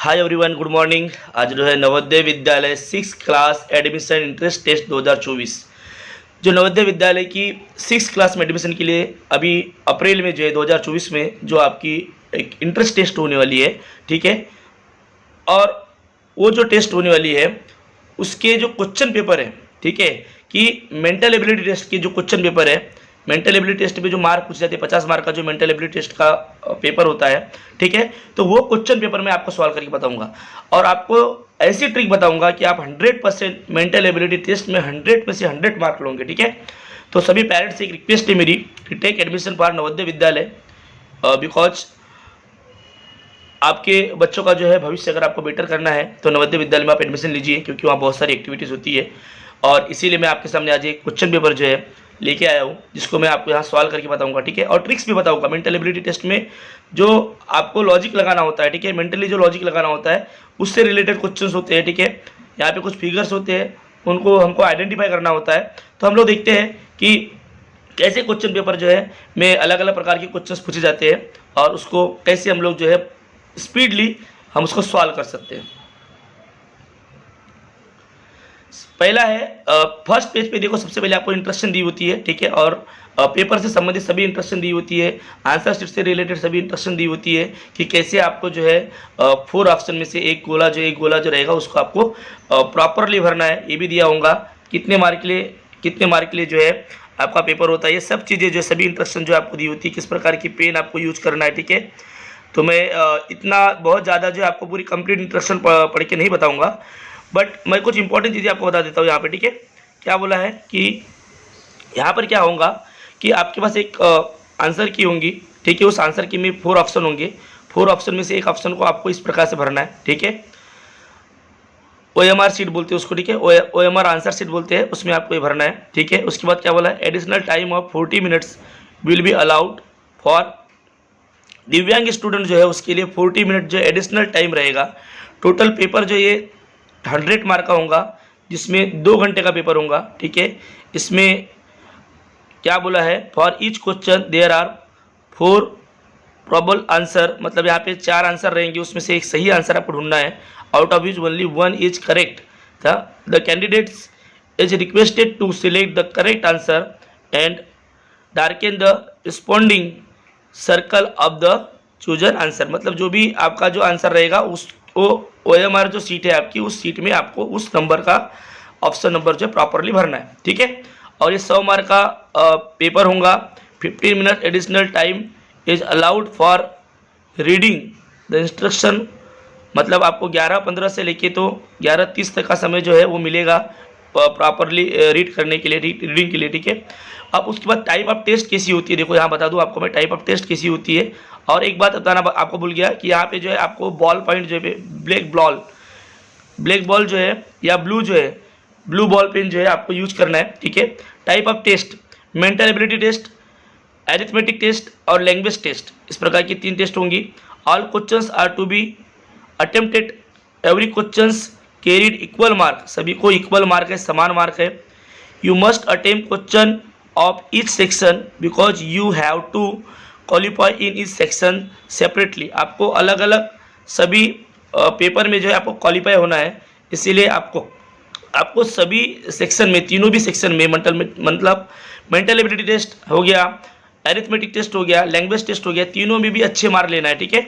Hi everyone, good morning. आज जो है Navodaya Vidyalaya 6 class admission entrance test 2024 जो नवोदय विद्यालय की 6 क्लास में एडमिशन के लिए अभी अप्रैल में जो है 2024 में जो आपकी एक इंट्रेंस टेस्ट होने वाली है, ठीक है। और वो जो टेस्ट होने वाली है उसके जो क्वेश्चन पेपर है, ठीक है, कि मेंटल एबिलिटी टेस्ट के जो क्वेश्चन पेपर है, मेंटल एबिलिटी टेस्ट में जो मार्क पूछे जाते हैं 50 मार्क का जो मेंटल एबिलिटी टेस्ट का पेपर होता है, ठीक है। तो वो क्वेश्चन पेपर मैं आपको सॉल्व करके बताऊंगा और आपको ऐसी ट्रिक बताऊंगा कि आप 100% मेंटल एबिलिटी टेस्ट में 100 में से 100 मार्क लोगे, ठीक है। तो सभी पेरेंट्स से एक रिक्वेस्ट है मेरी कि take admission for Navodaya Vidyalaya, because आपके बच्चों का जो है भविष्य अगर आपको बेटर करना है तो नवोदय विद्यालय में आप एडमिशन लीजिए, क्योंकि वहाँ बहुत सारी एक्टिविटीज़ होती है। और इसीलिए मैं आपके सामने आज एक क्वेश्चन पेपर जो है लेके आया हूँ, जिसको मैं आपको यहाँ सॉल्व करके बताऊंगा, ठीक है। और ट्रिक्स भी बताऊंगा मेंटल एबिलिटी टेस्ट में जो आपको लॉजिक लगाना होता है, ठीक है। मेंटली जो लॉजिक लगाना होता है उससे रिलेटेड क्वेश्चंस होते हैं, ठीक है। यहाँ पे कुछ फिगर्स होते हैं, उनको हमको आइडेंटिफाई करना होता है। तो हम लोग देखते हैं कि कैसे क्वेश्चन पेपर जो है में अलग अलग प्रकार के क्वेश्चंस पूछे जाते हैं और उसको कैसे हम लोग जो है स्पीडली हम उसको सॉल्व कर सकते हैं। पहला है फर्स्ट पेज पे देखो, सबसे पहले आपको इंट्रोडक्शन दी होती है, ठीक है। और पेपर से संबंधित सभी इंट्रोडक्शन दी होती है, आंसर शीट से रिलेटेड सभी इंट्रोडक्शन दी होती है कि कैसे आपको जो है 4 ऑप्शन में से एक गोला जो रहेगा उसको आपको प्रॉपरली भरना है। ये भी दिया होगा कितने मार्क के लिए जो है आपका पेपर होता है। ये सब चीज़ें जो सभी इंट्रोडक्शन जो आपको दी होती है, किस प्रकार की पेन आपको यूज करना है, ठीक है। तो मैं इतना बहुत ज़्यादा जो है आपको पूरी कंप्लीट इंट्रोडक्शन पढ़ के नहीं बताऊँगा, बट मैं कुछ इंपॉर्टेंट चीज़ें आपको बता देता हूँ यहाँ पे, ठीक है। क्या बोला है कि यहाँ पर क्या होगा कि आपके पास एक आंसर की होंगी, ठीक है। उस आंसर की में 4 ऑप्शन होंगे। 4 ऑप्शन में से एक ऑप्शन को आपको इस प्रकार से भरना है, ठीक है। OMR शीट बोलते हैं उसको, ठीक है। OMR आंसर शीट बोलते हैं, उसमें आपको ये भरना है, ठीक है। उसके बाद क्या बोला है, additional time of 40 minutes will be allowed for दिव्यांग स्टूडेंट जो है उसके लिए 40 मिनट जो एडिशनल टाइम रहेगा। टोटल पेपर जो ये 100 मार्क का होगा, जिसमें 2 घंटे का पेपर होगा, ठीक है। इसमें क्या बोला है, for each question there are 4 probable answer, मतलब यहाँ पे 4 आंसर रहेंगे, उसमें से एक सही आंसर आपको ढूंढना है। Out of which only 1 is correct. The candidates is requested to select the correct answer and darken the responding circle of the chosen answer. मतलब जो भी आपका जो आंसर रहेगा उसको OMR जो सीट है आपकी, उस सीट में आपको उस नंबर का ऑप्शन नंबर जो है प्रॉपरली भरना है, ठीक है। और ये 100 मार्क का पेपर होगा। 15 minute additional time is allowed for reading the instruction, मतलब आपको 11:15 से लेके तो 11:30 तक का समय जो है वो मिलेगा प्रॉपरली रीड करने के लिए, रीडिंग के लिए, ठीक है। अब उसके बाद टाइप ऑफ टेस्ट कैसी होती है, देखो यहाँ बता दूँ आपको मैं टाइप ऑफ टेस्ट कैसी होती है। और एक बात बताना आपको भूल गया कि यहाँ पे जो है आपको बॉल पॉइंट जो है ब्लैक बॉल जो है या ब्लू बॉल पेन जो है आपको यूज करना है, ठीक है। Type of test, mental ability test, arithmetic test और लैंग्वेज टेस्ट, इस प्रकार की 3 टेस्ट होंगी। All questions are to be attempted, every questions carried equal mark, सभी को इक्वल मार्क है, समान मार्क है। You must attempt question of each section because you have to qualify in each section separately. आपको अलग अलग सभी पेपर में जो है आपको क्वालिफाई होना है, इसीलिए आपको सभी सेक्शन में, तीनों भी सेक्शन में मतलब मेंटल एबिलिटी टेस्ट हो गया, एरिथमेटिक टेस्ट हो गया, लैंग्वेज टेस्ट हो गया, तीनों में भी अच्छे मार्क लेना है, ठीक है।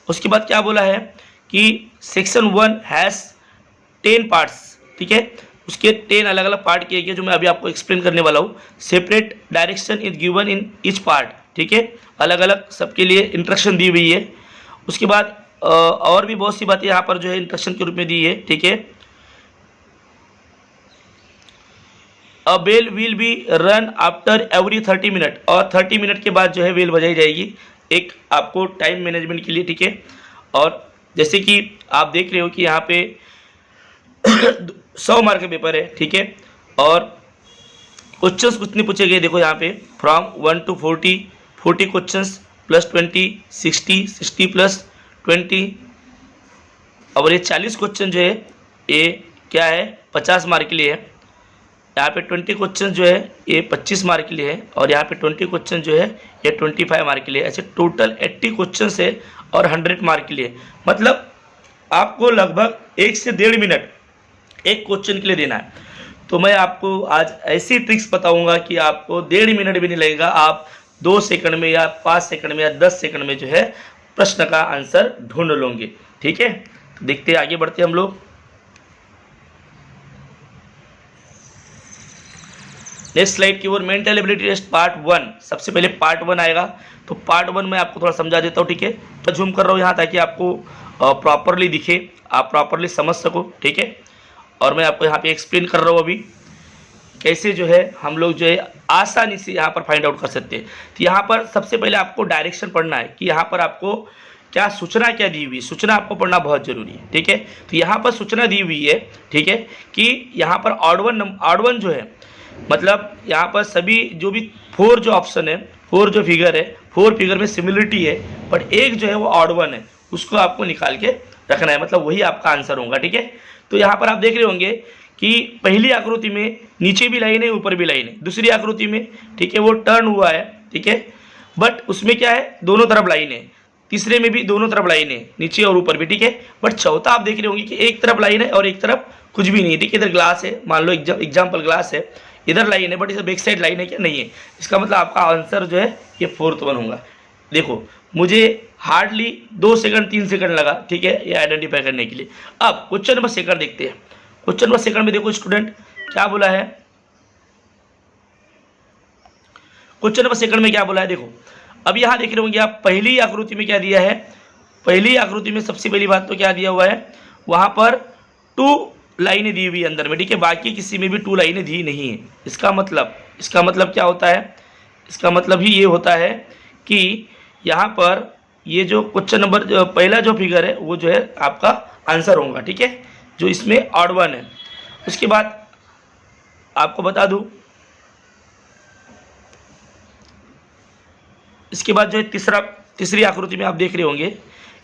उसके बाद क्या बोला है कि सेक्शन 1 हैज़ 10 पार्ट्स, ठीक है। उसके 10 अलग अलग पार्ट किए गए जो मैं अभी आपको एक्सप्लेन करने वाला हूँ। Separate direction is given in each part, ठीक है। अलग अलग सबके लिए इंस्ट्रक्शन दी हुई है। उसके बाद और भी बहुत सी बातें यहाँ पर जो है इंस्ट्रक्शन के रूप में दी है, ठीक है। A bell will be run after every 30 minute, और 30 मिनट के बाद जो है बेल बजाई जाएगी, एक आपको टाइम मैनेजमेंट के लिए, ठीक है। और जैसे कि आप देख रहे हो कि यहाँ पे 100 मार्क का पेपर है, ठीक है। और क्वेश्चंस कुछ नहीं पूछे गए, देखो यहाँ पे from 1 to 40 questions plus 20, 60 plus 20, और ये 40 क्वेश्चन जो है ये क्या है 50 मार्क के लिए है। यहाँ पे 20 क्वेश्चन जो है ये 25 मार्क के लिए है, और यहाँ पे 20 क्वेश्चन जो है ये 25 मार्क के लिए। ऐसे टोटल 80 क्वेश्चन है और 100 मार्क के लिए। मतलब आपको लगभग 1 से 1.5 मिनट एक क्वेश्चन के लिए देना है। तो मैं आपको आज ऐसी ट्रिक्स बताऊंगा कि आपको 1.5 मिनट भी नहीं लगेगा, आप 2 सेकंड में या 5 सेकंड में या 10 सेकंड में जो है प्रश्न का आंसर ढूंढ लोगे। ठीक है, तो देखते हैं, आगे बढ़ते हैं हम लोग। नेक्स्ट स्लाइड की ओर, मेंटल एबिलिटी टेस्ट पार्ट 1। सबसे पहले पार्ट 1 आएगा, तो पार्ट 1 में आपको थोड़ा समझा देता हूँ। ठीक है, तो जूम कर रहा हूँ यहाँ ताकि आपको प्रॉपरली दिखे, आप प्रॉपरली समझ सको। ठीक है, और मैं आपको यहाँ पे एक्सप्लेन कर रहा हूँ अभी कैसे जो है हम लोग जो है आसानी से यहाँ पर फाइंड आउट कर सकते हैं। तो यहाँ पर सबसे पहले आपको डायरेक्शन पढ़ना है कि यहाँ पर आपको क्या सूचना क्या दी हुई है। सूचना आपको पढ़ना बहुत जरूरी है। ठीक है, तो यहाँ पर सूचना दी हुई है, ठीक है, कि यहाँ पर ऑड वन जो है, मतलब यहाँ पर सभी जो भी 4 जो ऑप्शन है, 4 जो फिगर है, 4 फिगर में सिमिलरिटी है, बट एक जो है वो ऑड वन है, उसको आपको निकाल के रखना है, मतलब वही आपका आंसर होगा। ठीक है, तो यहाँ पर आप देख रहे होंगे कि पहली आकृति में नीचे भी लाइन है, ऊपर भी लाइन है। दूसरी आकृति में, ठीक है, वो टर्न हुआ है, ठीक है, बट उसमें क्या है, दोनों तरफ लाइन है। तीसरे में भी दोनों तरफ लाइन है, नीचे और ऊपर भी। ठीक है, बट चौथा आप देख रहे होंगे कि एक तरफ लाइन है और एक तरफ कुछ भी नहीं है। ठीक है, इधर ग्लास है, मान लो एग्जाम्पल ग्लास है, इधर लाइन है, बट इधर बैक साइड लाइन है क्या, नहीं है। इसका मतलब आपका आंसर जो है ये 4th वन होगा। देखो, मुझे हार्डली 2 सेकंड 3 सेकंड लगा, ठीक है, ये आइडेंटिफाई करने के लिए। अब क्वेश्चन नंबर सेकंड देखते हैं। क्वेश्चन नंबर सेकंड में देखो स्टूडेंट क्या बोला है। क्वेश्चन नंबर सेकंड में क्या बोला है, देखो अब यहाँ देख रहे होंगे आप, पहली आकृति में क्या दिया है। पहली आकृति में सबसे पहली बात तो क्या दिया हुआ है, वहां पर 2 लाइनें दी हुई है अंदर में। ठीक है, बाकी किसी में भी 2 लाइनें दी नहीं है। इसका मतलब क्या होता है, इसका मतलब ही ये होता है कि यहाँ पर ये जो क्वेश्चन नंबर पहला जो फिगर है वो जो है आपका आंसर होगा। ठीक है, जो इसमें ऑड वन है। उसके बाद आपको बता दूं, इसके बाद जो है तीसरी आकृति में आप देख रहे होंगे,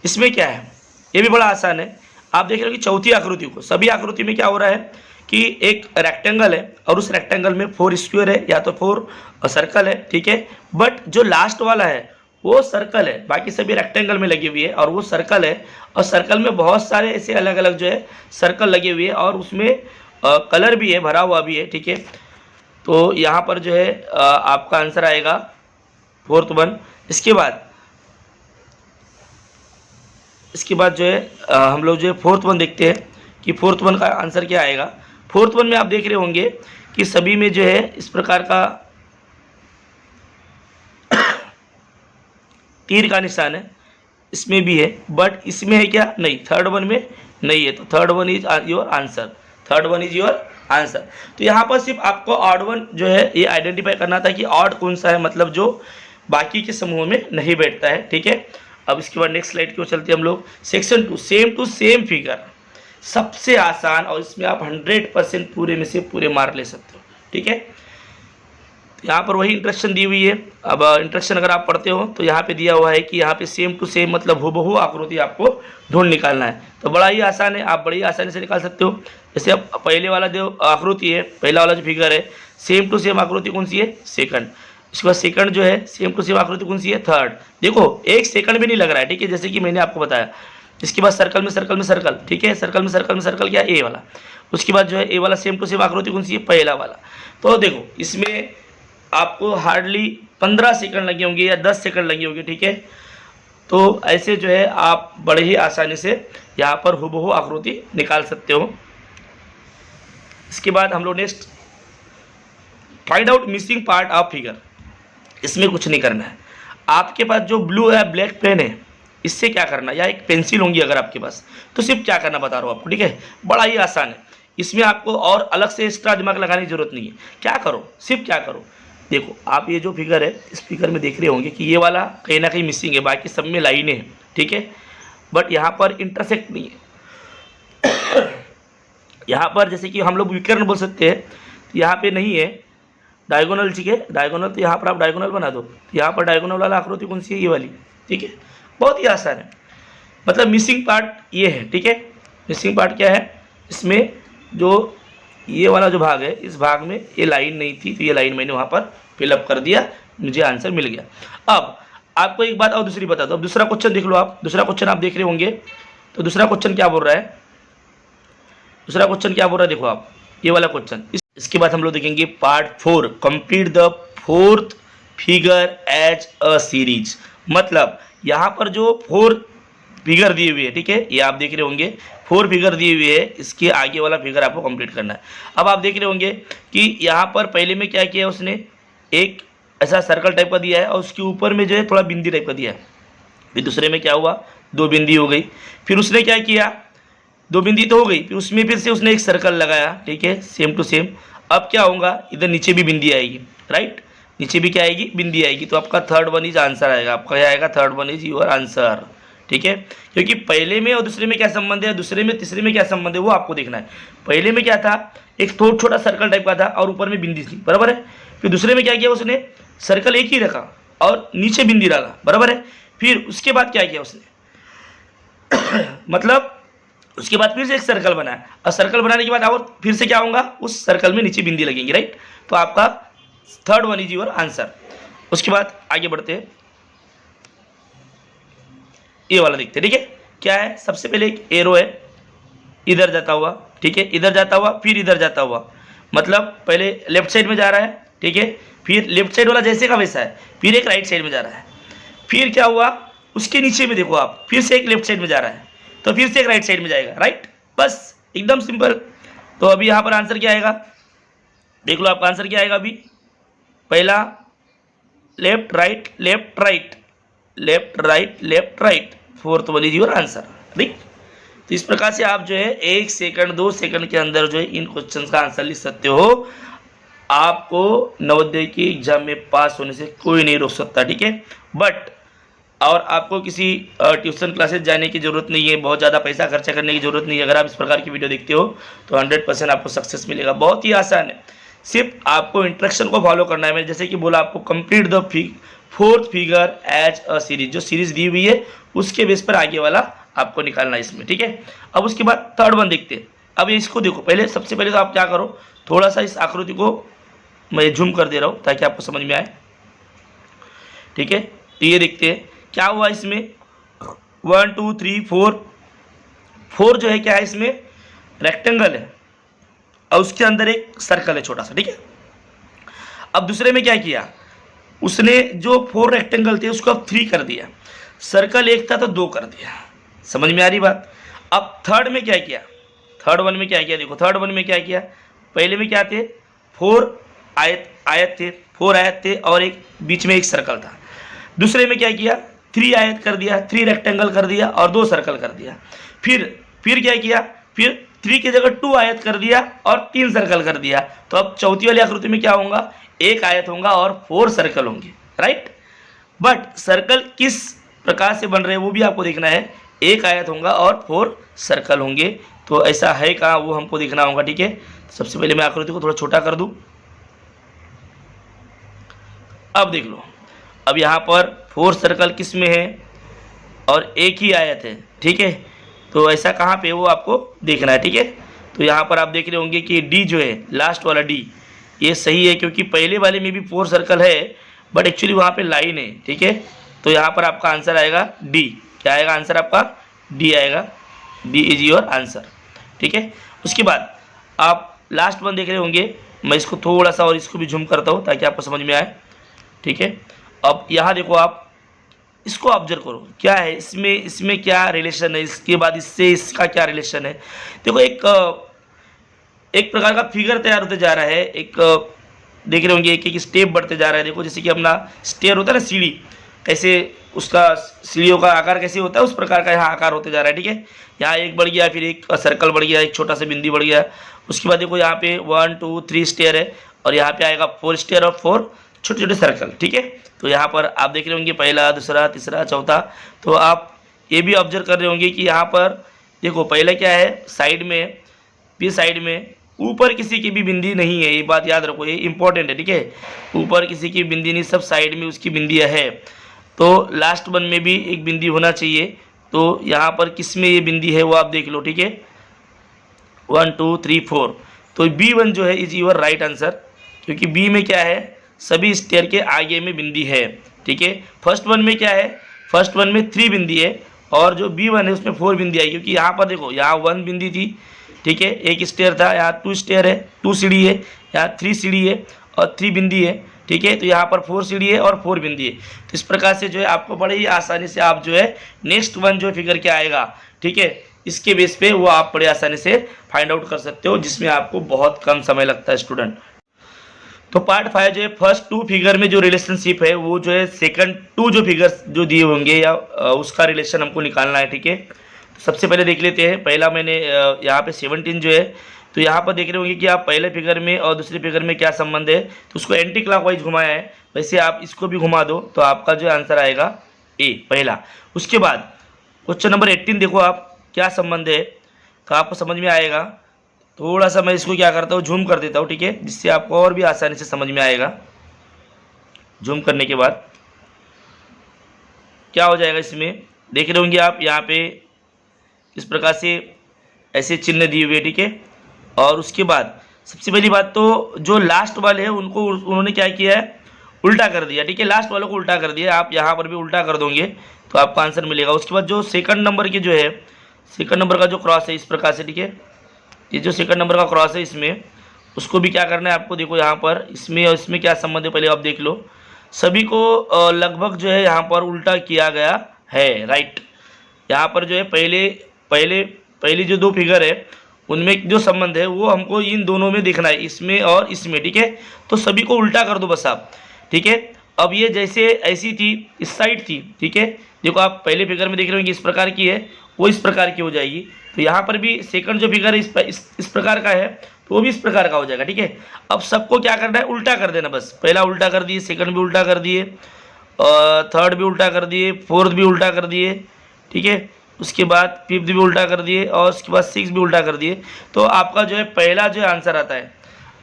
इसमें क्या है, ये भी बड़ा आसान है। आप देख रहे हो कि चौथी आकृति को, सभी आकृति में क्या हो रहा है कि एक रेक्टेंगल है और उस रेक्टेंगल में 4 स्क्वायर है या तो 4 सर्कल है। ठीक है, बट जो लास्ट वाला है वो सर्कल है, बाकी सभी रेक्टेंगल में लगी हुई है और वो सर्कल है, और सर्कल में बहुत सारे ऐसे अलग अलग जो है सर्कल लगे हुए हैं और उसमें कलर भी है, भरा हुआ भी है। ठीक है, तो यहाँ पर जो है आपका आंसर आएगा 4th वन। इसके बाद जो है हम लोग जो है 4th वन देखते हैं कि 4th वन का आंसर क्या आएगा। 4th वन में आप देख रहे होंगे कि सभी में जो है इस प्रकार का तीर का निशान है, इसमें भी है, बट इसमें है क्या, नहीं, 3rd वन में नहीं है। तो 3rd one is your answer, 3rd one is your answer. तो यहाँ पर सिर्फ आपको ऑड वन जो है ये आइडेंटिफाई करना था कि ऑड कौन सा है, मतलब जो बाकी के समूह में नहीं बैठता है। ठीक है, अब इसके बाद नेक्स्ट स्लाइड की ओर चलते हैं हम लोग। Section 2, same to same figure, सबसे आसान, और इसमें आप 100% पूरे में से पूरे मार्क ले सकते हो। ठीक है, यहाँ पर वही इंस्ट्रक्शन दी हुई है। अब इंस्ट्रक्शन अगर आप पढ़ते हो तो यहाँ पे दिया हुआ है कि यहाँ पे सेम टू सेम मतलब हूबहू आकृति आपको ढूंढ निकालना है। तो बड़ा ही आसान है, आप बड़ी आसानी से निकाल सकते हो। जैसे अब पहले वाला जो आकृति है, पहला वाला जो फिगर है, सेम टू सेम आकृति कौन सी है, सेकंड। इसके बाद सेकंड जो है सेम टू सेम आकृति कौन सी है, थर्ड। देखो 1 सेकंड भी नहीं लग रहा है। ठीक है, जैसे कि मैंने आपको बताया। इसके बाद सर्कल में सर्कल में सर्कल, ठीक है, सर्कल में सर्कल में सर्कल क्या, ए वाला। उसके बाद जो है ए वाला सेम टू सेम आकृति कौन सी है, पहला वाला। तो देखो इसमें आपको हार्डली 15 सेकंड लगे होंगे या 10 सेकंड लगे होंगे। ठीक है, तो ऐसे जो है आप बड़े ही आसानी से यहाँ पर हूबहू आकृति निकाल सकते हो। इसके बाद हम लोग next find out missing part of figure. इसमें कुछ नहीं करना है, आपके पास जो ब्लू है ब्लैक पेन है, इससे क्या करना, या एक पेंसिल होंगी अगर आपके पास, तो सिर्फ क्या करना बता रहा हूँ आपको। ठीक है, बड़ा ही आसान है, इसमें आपको और अलग से एक्स्ट्रा दिमाग लगाने की जरूरत नहीं है। क्या करो, सिर्फ क्या करो, देखो आप ये जो फिगर है, इस फिगर में देख रहे होंगे कि ये वाला कहीं ना कहीं मिसिंग है, बाकी सब में लाइनें हैं। ठीक है, बट यहाँ पर इंटरसेक्ट नहीं है। यहाँ पर जैसे कि हम लोग विकर्ण बोल सकते हैं, तो यहाँ पे नहीं है डायगोनल। ठीक है, डायगोनल, तो यहाँ पर आप डायगोनल बना दो। यहाँ पर डायगोनल वाला आकृति कौन सी है, ये वाली। ठीक है, बहुत ही आसान है, मतलब मिसिंग पार्ट ये है। ठीक है, मिसिंग पार्ट क्या है, इसमें जो ये वाला जो भाग है, इस भाग में ये लाइन नहीं थी, तो ये लाइन मैंने वहाँ पर फिलअप कर दिया, मुझे आंसर मिल गया। अब आपको एक बात और दूसरी बता दो। अब दूसरा क्वेश्चन देख लो आप। दूसरा क्वेश्चन आप देख रहे होंगे, तो दूसरा क्वेश्चन क्या बोल रहा है, दूसरा क्वेश्चन क्या बोल रहा है, देखो आप ये वाला क्वेश्चन। इसके बाद हम लोग देखेंगे part 4, complete the fourth figure as a series. मतलब यहाँ पर जो 4 फिगर दिए हुए है, ठीक है, ये आप देख रहे होंगे 4 फिगर दिए हुए है, इसके आगे वाला फिगर आपको कंप्लीट करना है। अब आप देख रहे होंगे कि यहाँ पर पहले में क्या किया उसने, एक ऐसा सर्कल टाइप का दिया है और उसके ऊपर में जो है थोड़ा बिंदी टाइप का दिया है। फिर दूसरे में क्या हुआ, 2 बिंदी हो गई। फिर उसने क्या किया, 2 बिंदी तो हो गई, फिर उसमें फिर से उसने एक सर्कल लगाया, ठीक है, सेम टू सेम। अब क्या होगा, इधर नीचे भी बिंदी आएगी, राइट, नीचे भी क्या आएगी, बिंदी आएगी। तो आपका थर्ड वन इज आंसर आएगा, आपका क्या आएगा, third one is your answer, ठीक है। क्योंकि पहले में और दूसरे में क्या संबंध है, दूसरे में तीसरे में क्या संबंध है, वो आपको देखना है। पहले में क्या था, एक छोटा सर्कल टाइप का था और ऊपर में बिंदी थी, बराबर है। फिर दूसरे में क्या किया उसने, सर्कल एक ही रखा और नीचे बिंदी डाला, बराबर है। फिर उसके बाद क्या किया उसने मतलब उसके बाद फिर से एक सर्कल बनाया और सर्कल बनाने के बाद और फिर से क्या होगा, उस सर्कल में नीचे बिंदी लगेंगी, राइट। तो आपका third one is your answer. उसके बाद आगे बढ़ते हैं, ये वाला देखते हैं, ठीक है। क्या है, सबसे पहले एक एरो है, इधर जाता हुआ, ठीक है, इधर जाता हुआ, फिर इधर जाता हुआ। मतलब पहले लेफ्ट साइड में जा रहा है, ठीक है, फिर लेफ्ट साइड वाला जैसे का वैसा है, फिर एक राइट साइड में जा रहा है। फिर क्या हुआ, उसके नीचे में देखो आप, फिर से एक लेफ्ट साइड में जा रहा है, तो फिर से एक राइट साइड में जाएगा, राइट। बस एकदम सिंपल। तो अभी यहाँ पर आंसर क्या आएगा, देख लो आपका आंसर क्या आएगा। अभी पहला left right left right left right left right, fourth one is your answer, right. तो इस प्रकार से आप जो है 1 सेकंड 2 सेकंड के अंदर जो है इन क्वेश्चंस का आंसर लिख सकते हो। आपको नवोदय की एग्जाम में पास होने से कोई नहीं रोक सकता, ठीक है। बट और आपको किसी ट्यूशन क्लासेस जाने की ज़रूरत नहीं है, बहुत ज़्यादा पैसा खर्चा करने की ज़रूरत नहीं है। अगर आप इस प्रकार की वीडियो देखते हो तो 100% आपको सक्सेस मिलेगा। बहुत ही आसान है, सिर्फ आपको इंस्ट्रक्शन को फॉलो करना है। मैंने जैसे कि बोला आपको complete the fourth figure as a series, जो सीरीज दी हुई है उसके बेस पर आगे वाला आपको निकालना है इसमें, ठीक है। अब उसके बाद थर्ड वन देखते हैं। अब इसको देखो, पहले सबसे पहले तो आप क्या करो, थोड़ा सा इस आकृति को मैं झूम कर दे रहा हूँ ताकि आपको समझ में आए, ठीक है। तो ये देखते हैं क्या हुआ इसमें, 1 2 3 4 जो है क्या है, इसमें रेक्टेंगल है और उसके अंदर एक सर्कल है छोटा सा, ठीक है। अब दूसरे में क्या किया उसने, जो 4 रेक्टेंगल थे उसको अब 3 कर दिया, सर्कल एक था तो 2 कर दिया। समझ में आ रही बात। अब थर्ड में क्या किया, थर्ड वन में क्या किया, देखो थर्ड वन में क्या किया, पहले में क्या थे, 4 आयत थे, 4 आयत थे और एक बीच में एक सर्कल था। दूसरे में क्या किया, 3 आयत कर दिया, 3 रेक्टेंगल कर दिया और 2 सर्कल कर दिया। फिर क्या किया, फिर 3 की जगह 2 आयत कर दिया और 3 सर्कल कर दिया। तो अब चौथी वाली आकृति में क्या होगा, 1 आयत होगा और 4 सर्कल होंगे, राइट। बट सर्कल किस प्रकार से बन रहे हैं वो भी आपको देखना है, 1 आयत होगा और 4 सर्कल होंगे। तो ऐसा है कहाँ वो हमको देखना होगा, ठीक है। सबसे पहले मैं आकृति को थोड़ा छोटा कर दूं। अब देख लो, अब यहाँ पर 4 सर्कल किस में है और 1 ही आयत है, ठीक है। तो ऐसा कहाँ पे वो आपको देखना है, ठीक है। तो यहाँ पर आप देख रहे होंगे कि डी जो है, लास्ट वाला डी, ये सही है क्योंकि पहले वाले में भी 4 सर्कल है बट एक्चुअली वहाँ पे लाइन है, ठीक है। तो यहाँ पर आपका आंसर आएगा डी। क्या आएगा आंसर आपका, डी आएगा, डी इज योर आंसर, ठीक है। उसके बाद आप लास्ट वन देख रहे होंगे, मैं इसको थोड़ा सा और इसको भी झूम करता हूँ ताकि आपको समझ में आए, ठीक है। अब यहाँ देखो आप, इसको ऑब्जर्व करो क्या है इसमें क्या रिलेशन है, इसके बाद इससे इसका क्या रिलेशन है। देखो एक प्रकार का फिगर तैयार होते जा रहा है, एक देख रहे होंगे एक स्टेप बढ़ते जा रहा है। देखो जैसे कि अपना स्टेयर होता है ना, सीढ़ी, कैसे उसका सीढ़ियों का आकार कैसे होता है उस प्रकार का यहाँ आकार होते जा रहा है, ठीक है। यहाँ एक बढ़ गया, फिर एक सर्कल बढ़ गया, एक छोटा सा बिंदी बढ़ गया। उसके बाद देखो यहाँ पे 1 2 3 स्टेयर है और यहाँ पे आएगा 4 स्टेयर और 4 छोटे छोटे सर्कल, ठीक है। तो यहाँ पर आप देख रहे होंगे पहला, दूसरा, तीसरा, चौथा। तो आप ये भी ऑब्जर्व कर रहे होंगे कि यहाँ पर देखो पहले क्या है, साइड में भी, साइड में ऊपर किसी की भी बिंदी नहीं है, ये बात याद रखो, ये इंपॉर्टेंट है, ठीक है। ऊपर किसी की बिंदी नहीं, सब साइड में उसकी बिंदियाँ है। तो लास्ट वन में भी एक बिंदी होना चाहिए। तो यहाँ पर किस में ये बिंदी है वो आप देख लो, ठीक है, 1 2 3 4। तो B1 जो है इज योर राइट आंसर, क्योंकि बी में क्या है, सभी स्टेयर के आगे में बिंदी है, ठीक है। फर्स्ट वन में क्या है, फर्स्ट वन में 3 बिंदी है और जो B1 है उसमें 4 बिंदी आई, क्योंकि यहाँ पर देखो यहाँ 1 बिंदी थी, ठीक है, एक स्टेयर था, यहाँ 2 स्टेयर है, 2 सीढ़ी है, यहाँ 3 सीढ़ी है और 3 बिंदी है, ठीक है। तो यहाँ पर 4 सीढ़ी है और 4 बिंदी है। तो इस प्रकार से जो है आपको बड़े ही आसानी से आप जो है नेक्स्ट वन जो फिगर क्या आएगा, ठीक है, इसके बेस पे वो आप बड़े आसानी से फाइंड आउट कर सकते हो, जिसमें आपको बहुत कम समय लगता है स्टूडेंट। तो पार्ट 5 जो है फर्स्ट 2 फिगर में जो रिलेशनशिप है वो जो है सेकंड 2 जो फिगर्स जो दिए होंगे या उसका रिलेशन हमको निकालना है, ठीक है। तो सबसे पहले देख लेते हैं, पहला मैंने यहाँ पे 17 जो है, तो यहाँ पर देख रहे होंगे कि आप पहले फिगर में और दूसरे फिगर में क्या संबंध है, तो उसको एंटी क्लॉकवाइज घुमाया है, वैसे आप इसको भी घुमा दो तो आपका जो आंसर आएगा ए पहला। उसके बाद क्वेश्चन नंबर 18 देखो आप क्या संबंध है, तो आपको समझ में आएगा। थोड़ा सा मैं इसको क्या करता हूँ, जूम कर देता हूँ, ठीक है, जिससे आपको और भी आसानी से समझ में आएगा। जूम करने के बाद क्या हो जाएगा, इसमें देख रहे होंगे आप यहाँ पे इस प्रकार से ऐसे चिन्ह दिए हुए, ठीक है। और उसके बाद सबसे पहली बात तो जो लास्ट वाले हैं उनको उन्होंने क्या किया है, उल्टा कर दिया, ठीक है, लास्ट वालों को उल्टा कर दिया। आप यहाँ पर भी उल्टा कर दोगे तो आपका आंसर मिलेगा। उसके बाद जो सेकंड नंबर के जो है, सेकंड नंबर का जो क्रॉस है इस प्रकार से, ठीक है, ये जो सेकंड नंबर का क्रॉस है इसमें उसको भी क्या करना है आपको, देखो यहाँ पर इसमें और इसमें क्या संबंध है पहले आप देख लो। सभी को लगभग जो है यहाँ पर उल्टा किया गया है, राइट। यहाँ पर जो है पहले पहले पहली जो 2 फिगर है उनमें जो संबंध है वो हमको इन दोनों में देखना है, इसमें और इसमें, ठीक है। तो सभी को उल्टा कर दो बस आप, ठीक है। अब ये जैसे ऐसी थी इस साइड थी, ठीक है, देखो आप पहले फिगर में देख रहे होंगे इस प्रकार की है, वो इस प्रकार की हो जाएगी। तो यहाँ पर भी सेकंड जो फिगर है इस प्रकार का है तो वो भी इस प्रकार का हो जाएगा, ठीक है। अब सबको क्या करना है, उल्टा कर देना बस। पहला उल्टा कर दिए, सेकंड भी उल्टा कर दिए, थर्ड भी उल्टा कर दिए, फोर्थ भी उल्टा कर दिए, ठीक है। उसके बाद फिफ्थ भी उल्टा कर दिए और उसके बाद 6 भी उल्टा कर दिए। तो आपका जो है पहला जो आंसर आता है,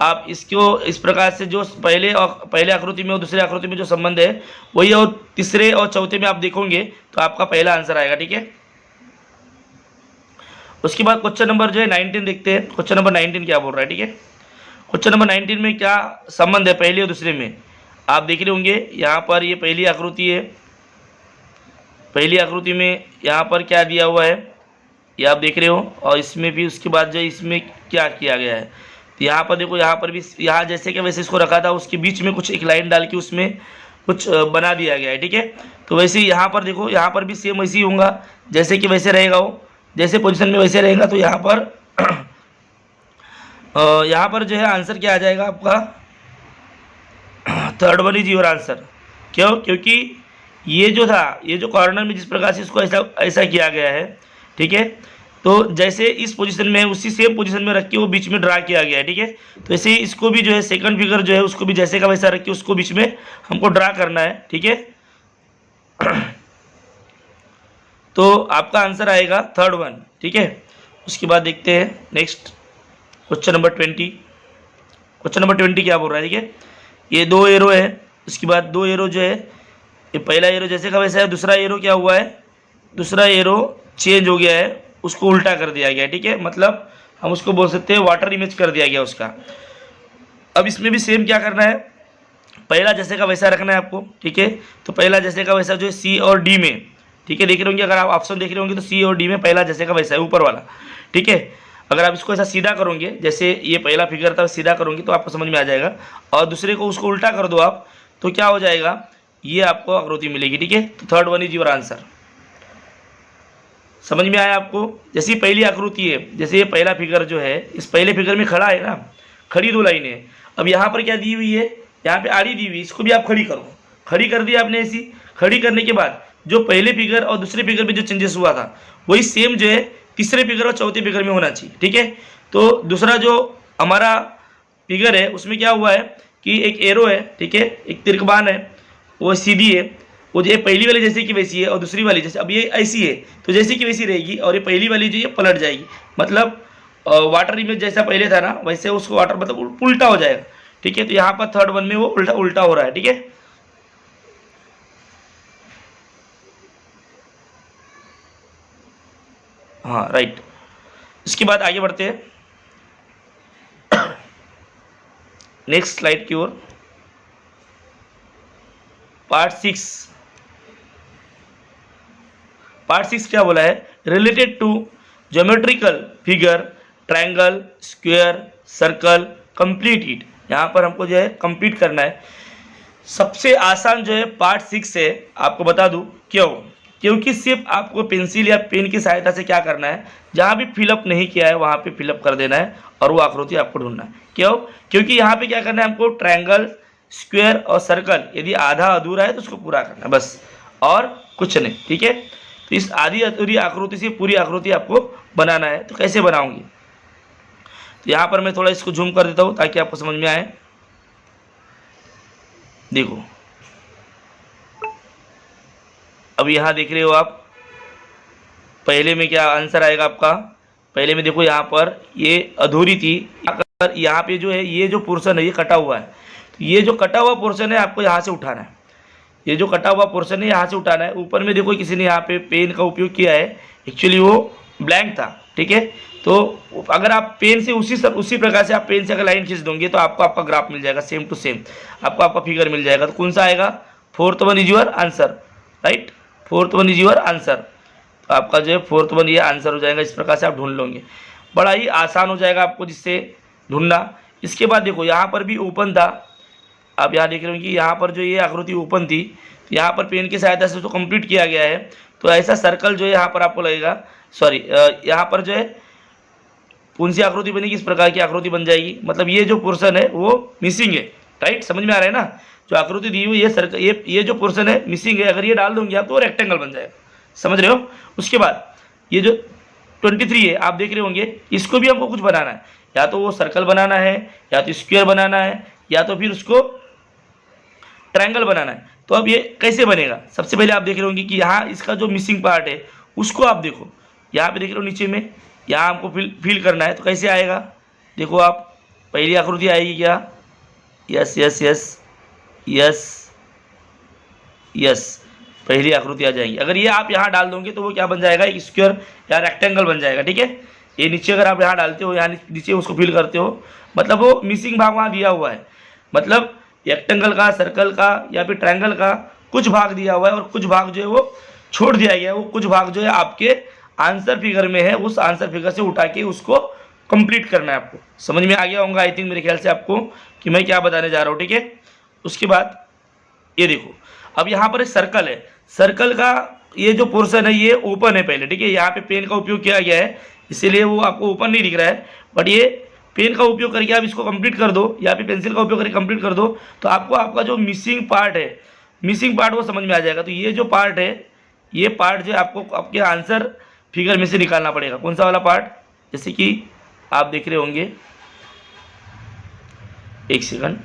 आप इसको इस प्रकार से जो पहले आकृति में और दूसरे आकृति में जो संबंध है वही, और तीसरे और चौथे में आप देखोगे तो आपका पहला आंसर आएगा, ठीक है। उसके बाद क्वेश्चन नंबर जो है 19 देखते हैं। क्वेश्चन नंबर 19 क्या बोल रहा है, ठीक है। क्वेश्चन नंबर 19 में क्या संबंध है पहले और दूसरे में, आप देख रहे होंगे यहाँ पर ये पहली आकृति है, पहली आकृति में यहाँ पर क्या दिया हुआ है ये आप देख रहे हो, और इसमें भी उसके बाद जो इसमें क्या किया गया है, तो यहाँ पर देखो, यहाँ पर भी यहाँ जैसे कि वैसे इसको रखा था, उसके बीच में कुछ एक लाइन डाल के उसमें कुछ बना दिया गया है, ठीक है। तो वैसे ही यहाँ पर देखो, यहाँ पर भी सेम वैसे ही होगा, जैसे कि वैसे रहेगा वो, जैसे पोजीशन में वैसे रहेगा। तो यहाँ पर यहाँ पर जो है आंसर क्या आ जाएगा आपका, third one is your answer. क्यों, क्योंकि ये जो था, ये जो कॉर्नर में जिस प्रकार से इसको ऐसा किया गया है, ठीक है, तो जैसे इस पोजीशन में उसी सेम पोजीशन में रख के वो बीच में ड्रा किया गया है, ठीक है। तो ऐसे ही इसको भी जो है सेकंड फिगर जो है उसको भी जैसे का वैसा रख के उसको बीच में हमको ड्रा करना है, ठीक है। तो आपका आंसर आएगा थर्ड वन, ठीक है। उसके बाद देखते हैं next question number 20। Question number 20 क्या बोल रहा है, ठीक है, ये 2 एरो है, उसके बाद 2 एरो जो है, ये पहला एरो जैसे का वैसा है, दूसरा एरो क्या हुआ है, दूसरा एरो चेंज हो गया है, उसको उल्टा कर दिया गया है, ठीक है। मतलब हम उसको बोल सकते हैं वाटर इमेज कर दिया गया उसका। अब इसमें भी सेम क्या करना है, पहला जैसे का वैसा रखना है आपको, ठीक है। तो पहला जैसे का वैसा जो है सी और डी में, ठीक है, देख रहे होंगे, अगर आप ऑप्शन देख रहे होंगे तो सी और डी में पहला जैसे का वैसा है ऊपर वाला, ठीक है। अगर आप इसको ऐसा सीधा करोगे, जैसे ये पहला फिगर था सीधा करोगे तो आपको समझ में आ जाएगा, और दूसरे को उसको उल्टा कर दो आप तो क्या हो जाएगा, ये आपको आकृति मिलेगी, ठीक है। तो third one is your answer. समझ में आया आपको, जैसी पहली आकृति है, जैसे ये पहला फिगर जो है इस पहले फिगर में खड़ा है ना, खड़ी 2 लाइनें है। अब यहाँ पर क्या दी हुई है, यहाँ पे आड़ी दी हुई, इसको भी आप खड़ी करो, खड़ी कर दिया आपने। ऐसी खड़ी करने के बाद जो पहले फिगर और दूसरे फिगर में जो चेंजेस हुआ था वही सेम जो है तीसरे फिगर और चौथे फिगर में होना चाहिए, ठीक है। तो दूसरा जो हमारा फिगर है उसमें क्या हुआ है कि एक एरो है, ठीक है, एक तिरकबान है, वो सीधी है, वो जो पहली वाली जैसे कि वैसी है और दूसरी वाली जैसे, अब ये ऐसी है तो जैसे कि वैसी रहेगी, और ये पहली वाली जो ये पलट जाएगी, मतलब वाटर इमेज जैसा पहले था ना वैसे उसको वाटर मतलब उल्टा हो जाएगा, ठीक है। तो यहाँ पर थर्ड वन में वो उल्टा उल्टा हो रहा है, ठीक है। हाँ राइट। इसके बाद आगे बढ़ते हैं नेक्स्ट स्लाइड की ओर। पार्ट 6, पार्ट 6 क्या बोला है, related to geometrical figure, triangle, square, circle, complete it. यहाँ पर हमको जो है कंप्लीट करना है। सबसे आसान जो है पार्ट 6 है, आपको बता दूं क्यों, क्योंकि सिर्फ आपको पेंसिल या पेन की सहायता से क्या करना है, जहाँ भी फिलअप नहीं किया है वहाँ पे फिलअप कर देना है और वो आकृति आपको ढूंढना है। क्यों, क्योंकि यहाँ पे क्या करना है हमको, ट्रायंगल, स्क्वायर और सर्कल, यदि आधा अधूरा है तो उसको पूरा करना है बस, और कुछ नहीं। ठीक है, तो इस आधी अधूरी आकृति से पूरी आकृति आपको बनाना है। तो कैसे बनाऊंगी, तो यहाँ पर मैं थोड़ा इसको जूम कर देता हूँ ताकि आपको समझ में आए। देखो अब यहाँ देख रहे हो आप, पहले में क्या आंसर आएगा आपका, पहले में देखो यहाँ पर ये अधूरी थी, अगर यहाँ पे जो है ये जो पोर्शन है ये कटा हुआ है, तो ये जो कटा हुआ पोर्शन है आपको यहाँ से उठाना है। ये जो कटा हुआ पोर्शन है यहाँ से उठाना है। ऊपर में देखो किसी ने यहाँ पे पेन का उपयोग किया है, एक्चुअली वो ब्लैंक था। ठीक है, तो अगर आप पेन से उसी प्रकार से आप पेन से अगर लाइन खींच दोगे तो आपको आपका ग्राफ मिल जाएगा, सेम टू सेम आपको आपका फिगर मिल जाएगा। तो कौन सा आएगा, 4th one is your answer, right, 4th one is your answer. तो आपका जो है 4th वन ये आंसर हो जाएगा। इस प्रकार से आप ढूंढ लोगे, बड़ा ही आसान हो जाएगा आपको जिससे ढूंढना। इसके बाद देखो यहाँ पर भी ओपन था, आप यहाँ देख रहे हो कि यहाँ पर जो ये आकृति ओपन थी, तो यहाँ पर पेन की सहायता से उसको कंप्लीट किया गया है। तो ऐसा सर्कल जो है यहाँ पर आपको लगेगा, सॉरी यहाँ पर जो है कौन सी आकृति बनेगी, इस प्रकार की आकृति बन जाएगी। मतलब ये जो पोर्शन है वो मिसिंग है, राइट, समझ में आ रहा है ना। जो आकृति दी हुई ये सर्कल, ये जो पोर्शन है मिसिंग है, अगर ये डाल दूंगी आप तो रेक्टेंगल बन जाएगा, समझ रहे हो। उसके बाद ये जो 23 है आप देख रहे होंगे, इसको भी हमको कुछ बनाना है, या तो वो सर्कल बनाना है, या तो स्क्वायर बनाना है, या तो फिर उसको ट्रायंगल बनाना है। तो अब ये कैसे बनेगा, सबसे पहले आप देख रहे होंगे कि यहाँ इसका जो मिसिंग पार्ट है उसको आप देखो, यहाँ पे देख रहे हो नीचे में, यहाँ हमको फिल करना है। तो कैसे आएगा, देखो आप, पहली आकृति आएगी क्या, yes yes yes yes yes, पहली आकृति आ जाएगी। अगर ये आप यहाँ डाल दोगे तो वो क्या बन जाएगा, एक स्क्वायर या रेक्टेंगल बन जाएगा। ठीक है, ये नीचे अगर आप यहाँ डालते हो, यहाँ नीचे उसको फिल करते हो, मतलब वो मिसिंग भाग वहाँ दिया हुआ है, मतलब रेक्टेंगल का, सर्कल का या फिर ट्रायंगल का कुछ भाग दिया हुआ है और कुछ भाग जो है वो छोड़ दिया गया है। वो कुछ भाग जो है आपके आंसर फिगर में है, उस आंसर फिगर से उठा के उसको कंप्लीट करना है। आपको समझ में आ गया होगा आई थिंक, मेरे ख्याल से आपको कि मैं क्या बताने जा रहा हूँ। ठीक है, उसके बाद ये देखो, अब यहाँ पर एक सर्कल है, सर्कल का ये जो पोर्शन है ये ओपन है पहले। ठीक है, यहाँ पे पेन का उपयोग किया गया है इसीलिए वो आपको ओपन नहीं दिख रहा है, बट ये पेन का उपयोग करके आप इसको कंप्लीट कर दो या फिर पेंसिल का उपयोग करके कंप्लीट कर दो, तो आपको आपका जो मिसिंग पार्ट है, मिसिंग पार्ट वो समझ में आ जाएगा। तो ये जो पार्ट है, ये पार्ट जो है आपको आपके आंसर फिगर में से निकालना पड़ेगा। कौन सा वाला पार्ट, जैसे कि आप देख रहे होंगे, एक सेकंड,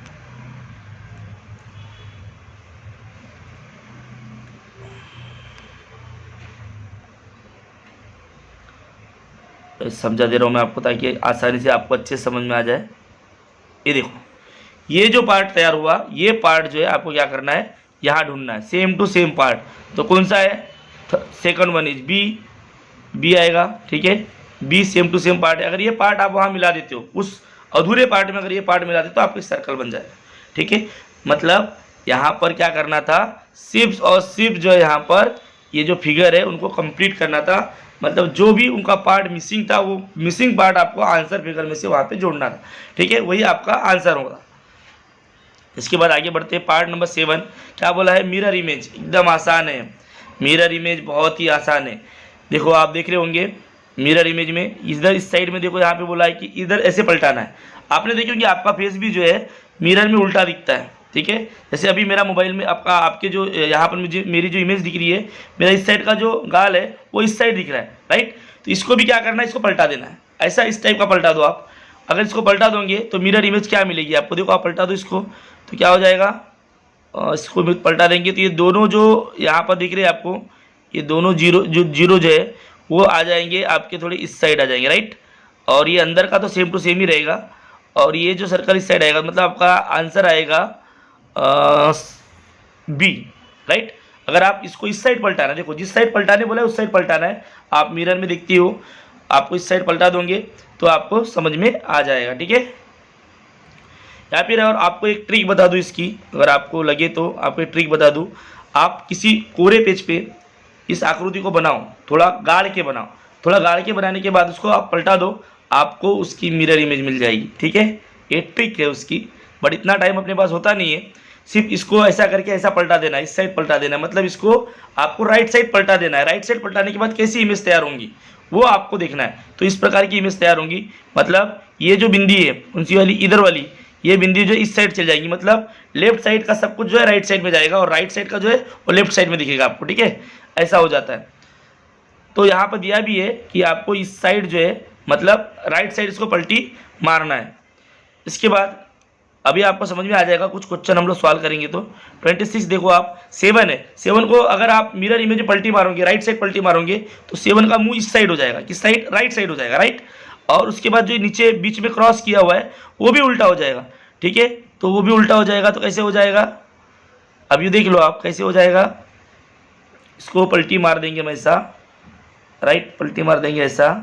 समझा दे रहा हूँ मैं आपको ताकि आसानी से आपको अच्छे से समझ में आ जाए। ये देखो, ये जो पार्ट तैयार हुआ, ये पार्ट जो है आपको क्या करना है, यहाँ ढूंढना है, सेम टू सेम पार्ट। तो कौन सा है, second one is B, B आएगा। ठीक है, B same to same part है। अगर ये पार्ट आप वहाँ मिला देते हो, उस अधूरे पार्ट में अगर ये पार्ट मिला देते हो तो आपको सर्कल बन जाएगा। ठीक है, मतलब यहाँ पर क्या करना था, सिर्फ और सिर्फ जो है यहाँ पर ये जो फिगर है उनको कंप्लीट करना था। मतलब जो भी उनका पार्ट मिसिंग था वो मिसिंग पार्ट आपको आंसर फिगर में से वहाँ पे जोड़ना था। ठीक है, वही आपका आंसर होगा। इसके बाद आगे बढ़ते हैं, पार्ट नंबर 7 क्या बोला है, मिरर इमेज। एकदम आसान है, मिरर इमेज बहुत ही आसान है। देखो आप देख रहे होंगे मिरर इमेज में इधर इस साइड में देखो, यहाँ पे बोला है कि इधर ऐसे पलटाना है। आपने देखिए कि आपका फेस भी जो है मिरर में उल्टा दिखता है। ठीक है, जैसे अभी मेरा मोबाइल में आपके जो यहाँ पर मुझे मेरी जो इमेज दिख रही है, मेरा इस साइड का जो गाल है वो इस साइड दिख रहा है, राइट। तो इसको भी क्या करना है, इसको पलटा देना है, ऐसा इस टाइप का पलटा दो आप। अगर इसको पलटा दोगे तो मिरर इमेज क्या मिलेगी आपको, देखो आप पलटा दो इसको तो क्या हो जाएगा, इसको भी पलटा देंगे तो ये दोनों जो यहाँ पर दिख रहे हैं आपको, ये दोनों जीरो जो है वो आ जाएंगे आपके थोड़े इस साइड आ जाएंगे, राइट। और ये अंदर का तो सेम टू सेम ही रहेगा, और ये जो सर्कल इस साइड आएगा, मतलब आपका आंसर आएगा बी, राइट। अगर आप इसको इस साइड पलटाना, देखो जिस साइड पलटाने बोला है उस साइड पलटाना है। आप मिरर में देखती हो, आपको इस साइड पलटा दोगे तो आपको समझ में आ जाएगा। ठीक है, या फिर और आपको एक ट्रिक बता दूं इसकी, अगर आपको लगे तो आपको एक ट्रिक बता दूं। आप किसी कोरे पेज पे इस आकृति को बनाओ, थोड़ा गाड़ के बनाओ। थोड़ा गाड़ के बनाने के बाद उसको आप पलटा दो, आपको उसकी मिरर इमेज मिल जाएगी। ठीक है, ये ट्रिक है उसकी, बट इतना टाइम अपने पास होता नहीं है। सिर्फ इसको ऐसा करके ऐसा पलटा देना है, इस साइड पलटा देना है, मतलब इसको आपको राइट साइड पलटा देना है। राइट साइड पलटाने के बाद कैसी इमेज तैयार होंगी वो आपको देखना है। तो इस प्रकार की इमेज तैयार होंगी, मतलब ये जो बिंदी है उनसी वाली इधर वाली, ये बिंदी जो इस साइड चल जाएगी, मतलब लेफ्ट साइड का सब कुछ जो है राइट साइड में जाएगा और राइट साइड का जो है वो लेफ्ट साइड में दिखेगा आपको। ठीक है, ऐसा हो जाता है। तो यहाँ पर दिया भी है कि आपको इस साइड जो है मतलब राइट साइड इसको पलटी मारना है। इसके बाद अभी आपको समझ में आ जाएगा, कुछ क्वेश्चन हम लोग सॉल्व करेंगे। तो 26 देखो आप, 7 है, 7 को अगर आप मिरर इमेज पलटी मारोगे, राइट साइड पलटी मारोगे तो 7 का मुंह इस साइड हो जाएगा, किस साइड, राइट साइड हो जाएगा, राइट। और उसके बाद जो नीचे बीच में क्रॉस किया हुआ है वो भी उल्टा हो जाएगा। ठीक है, तो वो भी उल्टा हो जाएगा। तो कैसे हो जाएगा, अब ये देख लो आप कैसे हो जाएगा। इसको पलटी मार देंगे हम ऐसा, राइट पलटी मार देंगे ऐसा,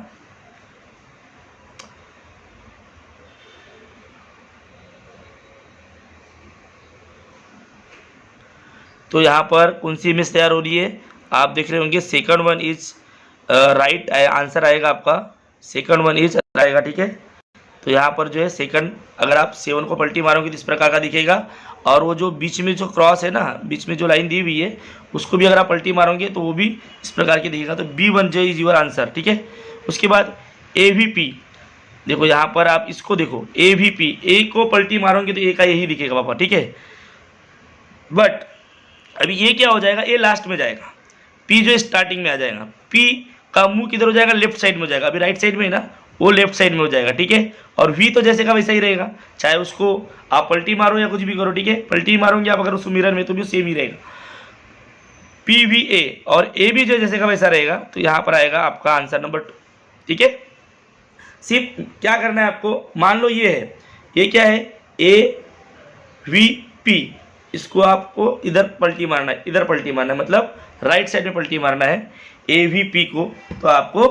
तो यहाँ पर कौन सी इमेज तैयार हो रही है आप देख रहे होंगे। Second one is right answer आएगा आपका, सेकंड वन इज आएगा। ठीक है, तो यहाँ पर जो है सेकंड, अगर आप 7 को पलटी मारोगे तो इस प्रकार का दिखेगा। और वो जो बीच में जो क्रॉस है ना, बीच में जो लाइन दी हुई है उसको भी अगर आप पलटी मारोगे तो वो भी इस प्रकार की दिखेगा। तो B1 जो इज योर आंसर। ठीक है, उसके बाद AVP, देखो यहाँ पर आप इसको देखो, AVP, ए को पलटी मारोगे तो ए का यही दिखेगा पापा। ठीक है, बट अभी ये क्या हो जाएगा, ए लास्ट में जाएगा, पी जो स्टार्टिंग में आ जाएगा। पी का मुंह किधर हो जाएगा, लेफ्ट साइड में हो जाएगा, अभी राइट साइड में है ना, वो लेफ्ट साइड में हो जाएगा। ठीक है, और वी तो जैसे का वैसा ही रहेगा, चाहे उसको आप पलटी मारो या कुछ भी करो। ठीक है, पलटी मारोगे आप अगर उसको मिरर में तो भी सेम ही रहेगा, PVA, और ए भी जो जैसे का वैसा रहेगा। तो यहाँ पर आएगा आपका आंसर नंबर 2। ठीक है, सिर्फ क्या करना है आपको, मान लो ये है, ये क्या है, AVP, इसको आपको इधर पलटी मारना है, इधर पलटी मारना है, मतलब राइट साइड में पलटी मारना है AVP को। तो आपको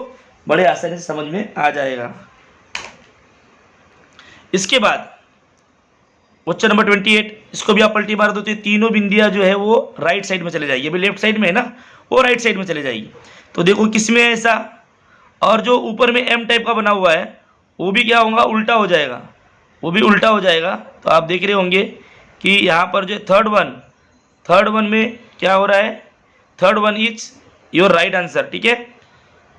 बड़े आसानी से समझ में आ जाएगा। इसके बाद क्वेश्चन नंबर 28, इसको भी आप पलटी मार दो तो तीनों बिंदियां जो है वो राइट साइड में चले जाएगी। अभी लेफ्ट साइड में है ना, वो राइट साइड में चले जाएगी। तो देखो किसमें है ऐसा, और जो ऊपर में M टाइप का बना हुआ है वो भी क्या होगा, उल्टा हो जाएगा, वो भी उल्टा हो जाएगा। तो आप देख रहे होंगे कि यहाँ पर जो थर्ड वन में क्या हो रहा है, third one is your right answer. ठीक है,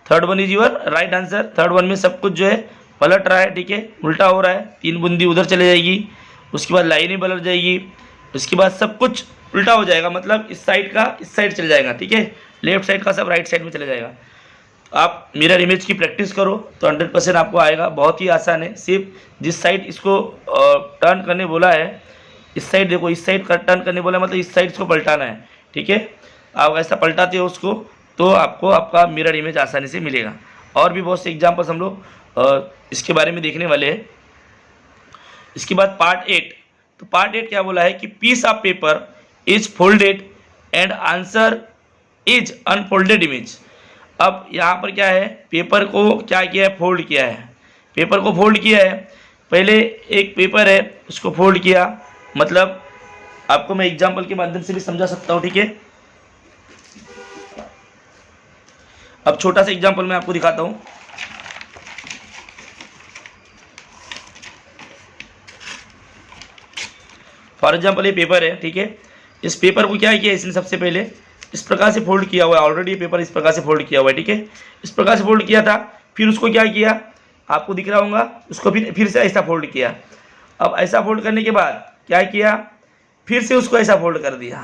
third one is your right answer. Third one में सब कुछ जो है पलट रहा है। ठीक है, उल्टा हो रहा है, 3 बूंदी उधर चले जाएगी, उसके बाद लाइनें पलट जाएगी, उसके बाद सब कुछ उल्टा हो जाएगा, मतलब इस साइड का इस साइड चले जाएगा। ठीक है, लेफ्ट साइड का सब राइट साइड में चले जाएगा। आप मिरर इमेज की प्रैक्टिस करो तो 100% आपको आएगा। बहुत ही आसान है, सिर्फ जिस साइड इसको टर्न करने बोला है, इस साइड देखो, इस साइड का टर्न करने बोला मतलब इस साइड इसको पलटाना है। ठीक है, आप ऐसा पलटाते हो उसको तो आपको आपका मिरर इमेज आसानी से मिलेगा। और भी बहुत से एग्जाम्पल्स हम लोग इसके बारे में देखने वाले हैं। इसके बाद पार्ट 8, तो पार्ट 8 क्या बोला है कि piece of paper is folded and answer is unfolded image. अब यहाँ पर क्या है, पेपर को क्या किया है, फोल्ड किया है, पेपर को फोल्ड किया है। पहले एक पेपर है उसको फोल्ड किया, मतलब आपको मैं एग्जाम्पल के माध्यम से भी समझा सकता हूँ। ठीक है, अब छोटा सा एग्जाम्पल मैं आपको दिखाता हूँ। फॉर एग्जाम्पल ये पेपर है। ठीक है, इस पेपर को क्या किया इसने, सबसे पहले इस प्रकार से फोल्ड किया हुआ है, ऑलरेडी ये पेपर इस प्रकार से फोल्ड किया हुआ है। ठीक है, इस प्रकार से फोल्ड किया था, फिर उसको क्या किया आपको दिख रहा होगा, उसको फिर से ऐसा फोल्ड किया। अब ऐसा फोल्ड करने के बाद क्या किया, फिर से उसको ऐसा फोल्ड कर दिया।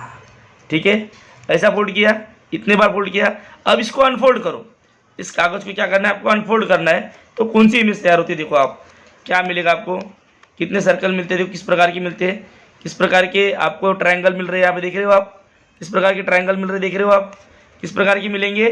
ठीक है, ऐसा फोल्ड किया, इतने बार फोल्ड किया। अब इसको अनफोल्ड करो, इस कागज़ को क्या करना है आपको, अनफोल्ड करना है। तो कौन सी इमेज तैयार होती है, देखो आप क्या मिलेगा आपको, कितने सर्कल मिलते हैं, देखो किस प्रकार की मिलते हैं, किस प्रकार के आपको ट्रायंगल मिल रहे हैं, यहाँ पे देख रहे हो आप, किस प्रकार के ट्रायंगल मिल रहे हैं, देख रहे हो आप किस प्रकार की मिलेंगे।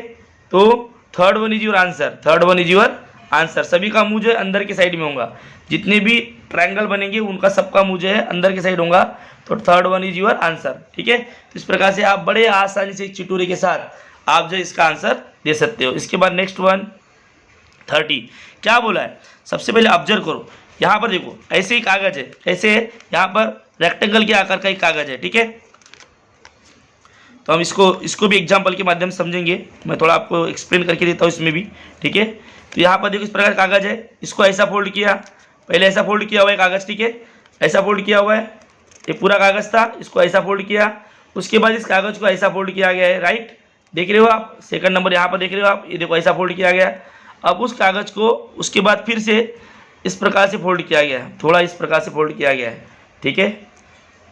तो third one is your answer, third one is your answer. सभी का मुंह जो है अंदर के साइड में होगा, जितने भी ट्रायंगल बनेंगे उनका सबका मुंह जो है अंदर के साइड होगा। तो third one is your answer. ठीक है, तो इस प्रकार से आप बड़े आसानी से चिटूरे के साथ आप जो इसका आंसर दे सकते हो। इसके बाद नेक्स्ट वन 30 क्या बोला है, सबसे पहले ऑब्जर्व करो, यहाँ पर देखो ऐसे ही कागज है, ऐसे है, यहाँ पर रेक्टेंगल के आकार का एक कागज है। ठीक है, तो हम इसको भी एग्जाम्पल के माध्यम से समझेंगे। मैं थोड़ा आपको एक्सप्लेन करके देता हूँ इसमें भी, ठीक है। तो यहाँ पर देखो इस प्रकार कागज़ है, इसको ऐसा फोल्ड किया, पहले ऐसा फोल्ड किया हुआ है कागज़, ठीक है, ऐसा फोल्ड किया हुआ है, ये पूरा कागज़ था, इसको ऐसा फोल्ड किया, उसके बाद इस कागज़ को ऐसा फोल्ड किया गया है, राइट, देख रहे हो आप, सेकंड नंबर यहाँ पर देख रहे हो आप, ये देखो ऐसा फोल्ड किया गया। अब उस कागज़ को उसके बाद फिर से इस प्रकार से फोल्ड किया गया है, थोड़ा इस प्रकार से फोल्ड किया गया है, ठीक है,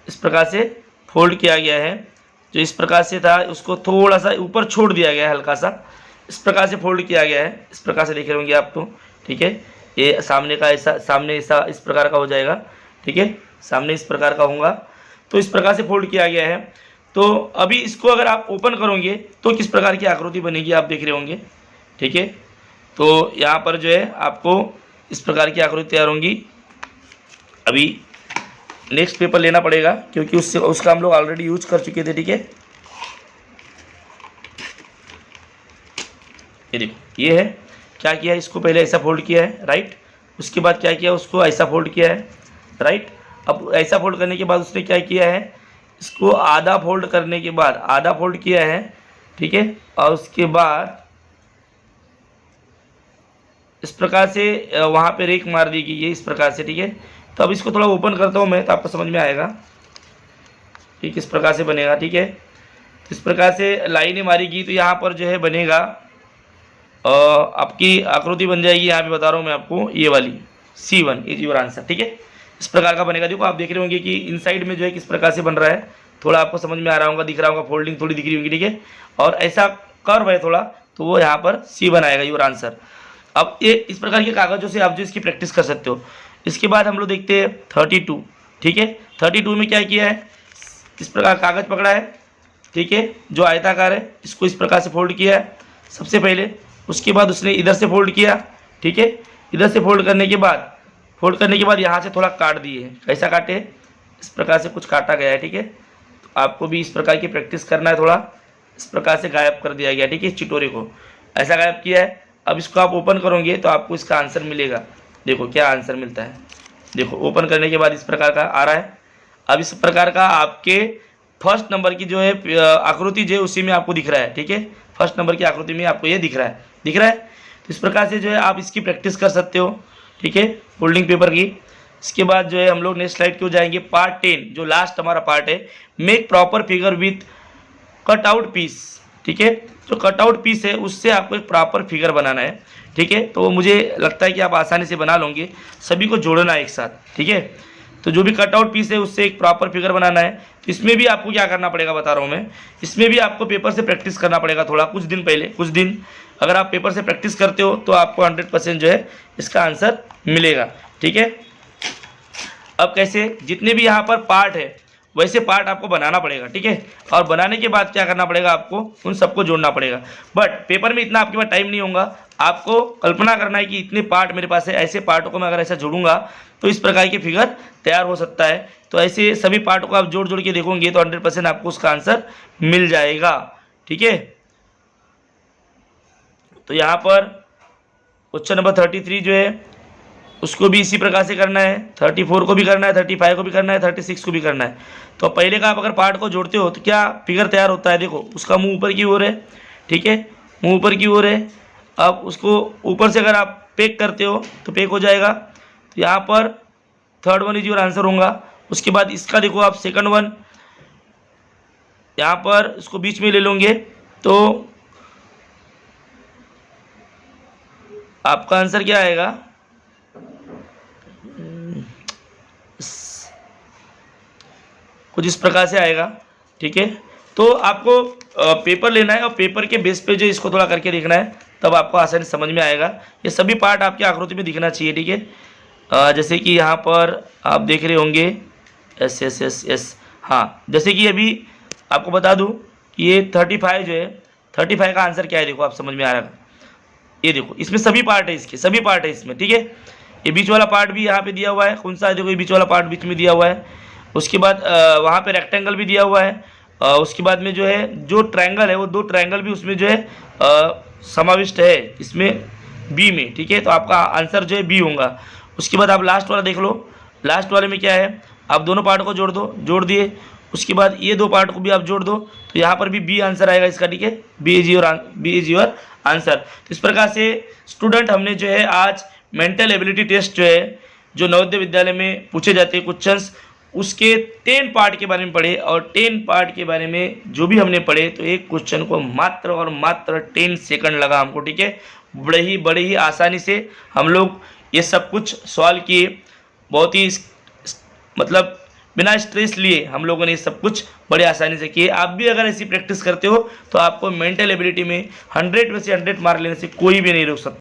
इस प्रकार से फोल्ड किया गया है। जो इस प्रकार से था उसको थोड़ा सा ऊपर छोड़ दिया गया है, हल्का सा इस प्रकार से फोल्ड किया गया है, इस प्रकार से देख रहे होंगे आप तो, ठीक है। ये सामने का ऐसा, सामने ऐसा इस प्रकार का हो जाएगा, ठीक है, सामने इस प्रकार का होगा, तो इस प्रकार से फोल्ड किया गया है। तो अभी इसको अगर आप ओपन करोगे तो किस प्रकार की आकृति बनेगी आप देख रहे होंगे, ठीक है। तो यहाँ पर जो है आपको इस प्रकार की आकृति तैयार होंगी। अभी नेक्स्ट पेपर लेना पड़ेगा क्योंकि उसका हम लोग ऑलरेडी यूज कर चुके थे, ठीक है। ये देखो ये है, क्या किया है, इसको पहले ऐसा फोल्ड किया है, राइट, उसके बाद क्या किया, उसको ऐसा फोल्ड किया है, राइट। अब ऐसा फोल्ड करने के बाद उसने क्या किया है, इसको आधा फोल्ड करने के बाद आधा फोल्ड किया है, ठीक है, और उसके बाद इस प्रकार से वहाँ पे रेख मार दी गई है इस प्रकार से, ठीक है। तो अब इसको थोड़ा ओपन करता हूँ मैं, तो आपको समझ में आएगा कि किस प्रकार से बनेगा, ठीक है। इस प्रकार से लाइनें मारी गई तो यहाँ पर जो है बनेगा, आपकी आकृति बन जाएगी, यहाँ पे बता रहा हूँ मैं आपको, ये वाली C1 इज योर आंसर, ठीक है। इस प्रकार का बनेगा। देखो आप देख रहे होंगे कि इनसाइड में जो है किस प्रकार से बन रहा है, थोड़ा आपको समझ में आ रहा होगा, दिख रहा होगा, फोल्डिंग थोड़ी दिख रही होगी, ठीक है। और ऐसा कर्व है थोड़ा, तो वो यहाँ पर C1 आएगा, योर आंसर। अब ये इस प्रकार के कागज़ों से आप जो इसकी प्रैक्टिस कर सकते हो। इसके बाद हम लोग देखते हैं 32, ठीक है। 32 में क्या किया है, इस प्रकार कागज़ पकड़ा है, ठीक है, जो आयताकार है, इसको इस प्रकार से फोल्ड किया है सबसे पहले, उसके बाद उसने इधर से फोल्ड किया, ठीक है। इधर से फोल्ड करने के बाद यहाँ से थोड़ा काट दिए, कैसा काटे, इस प्रकार से कुछ काटा गया है, ठीक है। तो आपको भी इस प्रकार की प्रैक्टिस करना है, थोड़ा इस प्रकार से गायब कर दिया गया, ठीक है, चिटोरे को ऐसा गायब किया है। अब इसको आप ओपन करोगे तो आपको इसका आंसर मिलेगा। देखो क्या आंसर मिलता है, देखो ओपन करने के बाद इस प्रकार का आ रहा है। अब इस प्रकार का आपके फर्स्ट नंबर की जो है आकृति जो है उसी में आपको दिख रहा है, ठीक है, फर्स्ट नंबर की आकृति में आपको ये दिख रहा है। तो इस प्रकार से जो है आप इसकी प्रैक्टिस कर सकते हो, ठीक है, फोल्डिंग पेपर की। इसके बाद जो है हम लोग नेक्स्ट स्लाइड क्यों जाएंगे, पार्ट 10 जो लास्ट हमारा पार्ट है, make proper figure with cut out piece, ठीक है। जो कट आउट पीस है उससे आपको एक प्रॉपर फिगर बनाना है, ठीक है। तो मुझे लगता है कि आप आसानी से बना लोगे, सभी को जोड़ना है एक साथ, ठीक है। तो जो भी कट आउट पीस है उससे एक प्रॉपर फिगर बनाना है। तो इसमें भी आपको क्या करना पड़ेगा बता रहा हूँ मैं, इसमें भी आपको पेपर से प्रैक्टिस करना पड़ेगा थोड़ा, कुछ दिन पहले, कुछ दिन अगर आप पेपर से प्रैक्टिस करते हो तो आपको 100% जो है इसका आंसर मिलेगा, ठीक है। अब कैसे, जितने भी यहाँ पर पार्ट है वैसे पार्ट आपको बनाना पड़ेगा, ठीक है। और बनाने के बाद क्या करना पड़ेगा, आपको उन सबको जोड़ना पड़ेगा। बट पेपर में इतना आपके पास टाइम नहीं होगा, आपको कल्पना करना है कि इतने पार्ट मेरे पास है, ऐसे पार्टों को मैं अगर ऐसा जोड़ूंगा तो इस प्रकार की फिगर तैयार हो सकता है। तो ऐसे सभी पार्टों को आप जोड़ जोड़ के देखोगे तो 100% आपको उसका आंसर मिल जाएगा, ठीक है। तो यहाँ पर क्वेश्चन नंबर 33 जो है उसको भी इसी प्रकार से करना है, 34 को भी करना है, 35 को भी करना है, 36 को भी करना है। तो पहले का आप अगर पार्ट को जोड़ते हो तो क्या फिगर तैयार होता है, देखो उसका मुंह ऊपर की ओर है, ठीक है, मुंह ऊपर की ओर है। अब उसको ऊपर से अगर आप पेक करते हो तो पेक हो जाएगा। तो यहाँ पर third one is your answer होगा। उसके बाद इसका देखो आप सेकंड वन यहाँ पर इसको बीच में ले लोगे तो आपका आंसर क्या आएगा, कुछ इस प्रकार से आएगा, ठीक है। तो आपको पेपर लेना है और पेपर के बेस पे जो इसको थोड़ा करके देखना है, तब आपको आसानी समझ में आएगा। ये सभी पार्ट आपकी आकृति में दिखना चाहिए, ठीक है। जैसे कि यहाँ पर आप देख रहे होंगे एस एस एस एस, हाँ, जैसे कि अभी आपको बता दूँ कि ये 35 जो है, 35 का आंसर क्या है, देखो आप समझ में आ रहा है। ये देखो इसमें सभी पार्ट है, इसके सभी पार्ट है इसमें, ठीक है। ये बीच वाला पार्ट भी यहाँ पे दिया हुआ है, कौन सा है, देखो ये बीच वाला पार्ट बीच में दिया हुआ है। उसके बाद वहाँ पे रेक्टेंगल भी दिया हुआ है। उसके बाद में जो है जो ट्रायंगल है वो 2 ट्रायंगल भी उसमें जो है समाविष्ट है इसमें बी में, ठीक है। तो आपका आंसर जो है बी होगा। उसके बाद आप लास्ट वाला देख लो, लास्ट वाले में क्या है, आप दोनों पार्ट को जोड़ दो, जोड़ दिए, उसके बाद ये दो पार्ट को भी आप जोड़ दो तो यहाँ पर भी बी आंसर आएगा इसका, ठीक है, बी इज योर आंसर। तो इस प्रकार से स्टूडेंट हमने जो है आज मेंटल एबिलिटी टेस्ट जो है जो नवोदय विद्यालय में पूछे जाते हैं क्वेश्चंस उसके 10 पार्ट के बारे में पढ़े, और 10 पार्ट के बारे में जो भी हमने पढ़े तो एक क्वेश्चन को मात्र और मात्र 10 सेकंड लगा हमको, ठीक है। बड़े ही आसानी से हम लोग ये सब कुछ सॉल्व किए, बहुत ही मतलब बिना स्ट्रेस लिए हम लोगों ने ये सब कुछ बड़े आसानी से किए। आप भी अगर ऐसी प्रैक्टिस करते हो तो आपको मेंटल एबिलिटी में 100 में से 100 मार्क लेने से कोई भी नहीं रोक सकता।